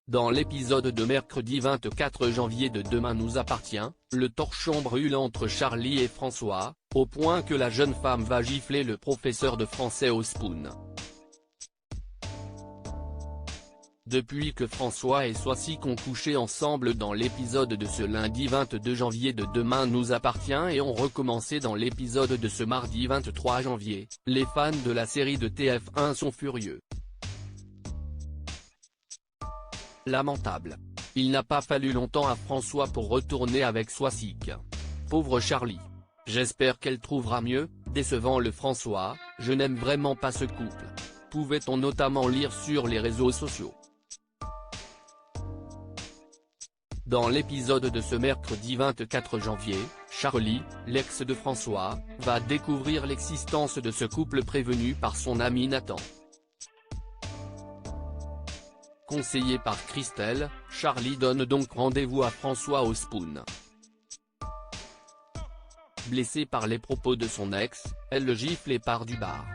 Dans l'épisode de mercredi 24 janvier de Demain nous appartient, le torchon brûle entre Charlie et François, au point que la jeune femme va gifler le professeur de français au spoon. Depuis que François et Soisy ont couché ensemble dans l'épisode de ce lundi 22 janvier de Demain nous appartient et ont recommencé dans l'épisode de ce mardi 23 janvier, les fans de la série de TF1 sont furieux. Lamentable. Il n'a pas fallu longtemps à François pour retourner avec Soisy. Pauvre Charlie. J'espère qu'elle trouvera mieux. Décevant le François, je n'aime vraiment pas ce couple. Pouvait-on notamment lire sur les réseaux sociaux. Dans l'épisode de ce mercredi 24 janvier, Charlie, l'ex de François, va découvrir l'existence de ce couple prévenu par son ami Nathan. Conseillé par Christelle, Charlie donne donc rendez-vous à François au spoon. Blessée par les propos de son ex, elle le gifle et part du bar.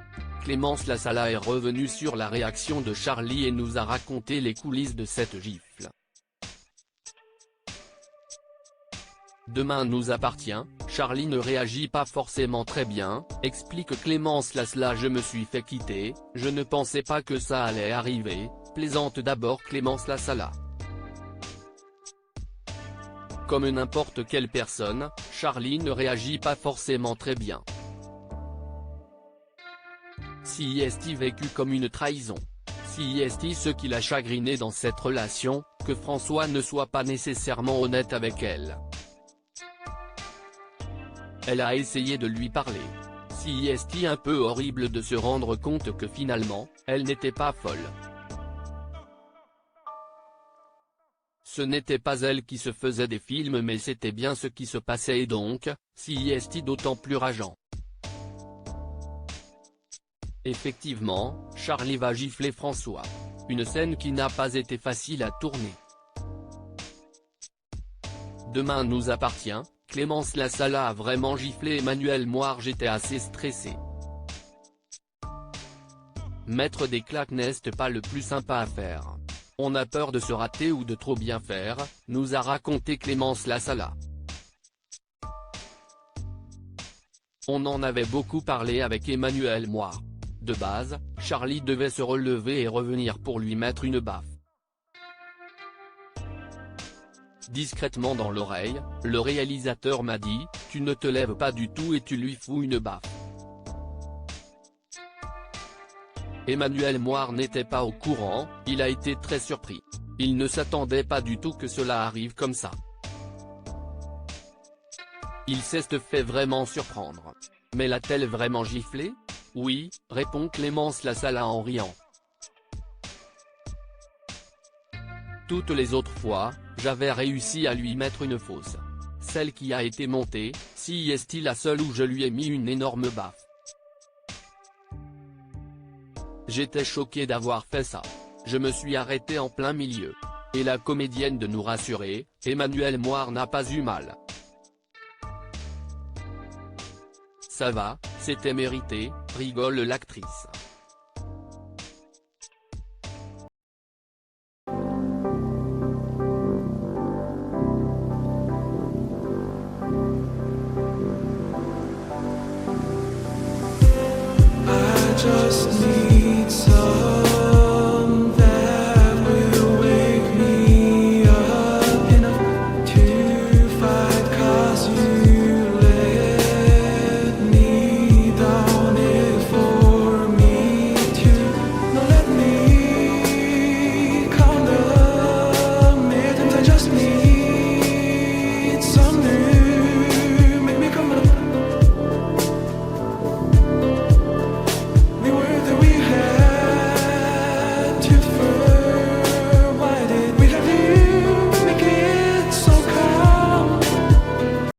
Clémence Lasala est revenue sur la réaction de Charlie et nous a raconté les coulisses de cette gifle. Demain nous appartient, Charlie ne réagit pas forcément très bien, explique Clémence Lasala. Je me suis fait quitter, je ne pensais pas que ça allait arriver, plaisante d'abord Clémence Lasala. Comme n'importe quelle personne, Charlie ne réagit pas forcément très bien. Si est-il vécu comme une trahison? Si est-il ce qui l'a chagriné dans cette relation, que François ne soit pas nécessairement honnête avec elle? Elle a essayé de lui parler. Si est-il un peu horrible de se rendre compte que finalement, elle n'était pas folle. Ce n'était pas elle qui se faisait des films mais c'était bien ce qui se passait et donc, si est-il d'autant plus rageant. Effectivement, Charlie va gifler François. Une scène qui n'a pas été facile à tourner. Demain nous appartient, Clémence Lasala a vraiment giflé Emmanuel Moir. J'étais assez stressé. Mettre des claques n'est pas le plus sympa à faire. On a peur de se rater ou de trop bien faire, nous a raconté Clémence Lasala. On en avait beaucoup parlé avec Emmanuel Moir. De base, Charlie devait se relever et revenir pour lui mettre une baffe. Discrètement dans l'oreille, le réalisateur m'a dit, tu ne te lèves pas du tout et tu lui fous une baffe. Emmanuel Moir n'était pas au courant, il a été très surpris. Il ne s'attendait pas du tout que cela arrive comme ça. Il s'est fait vraiment surprendre. Mais l'a-t-elle vraiment giflé? Oui, répond Clémence Lasala en riant. Toutes les autres fois, j'avais réussi à lui mettre une fausse. Celle qui a été montée, si est-il la seule où je lui ai mis une énorme baffe. J'étais choqué d'avoir fait ça. Je me suis arrêté en plein milieu. Et la comédienne de nous rassurer, Emmanuel Moir n'a pas eu mal. Ça va, c'était mérité, rigole l'actrice. I just need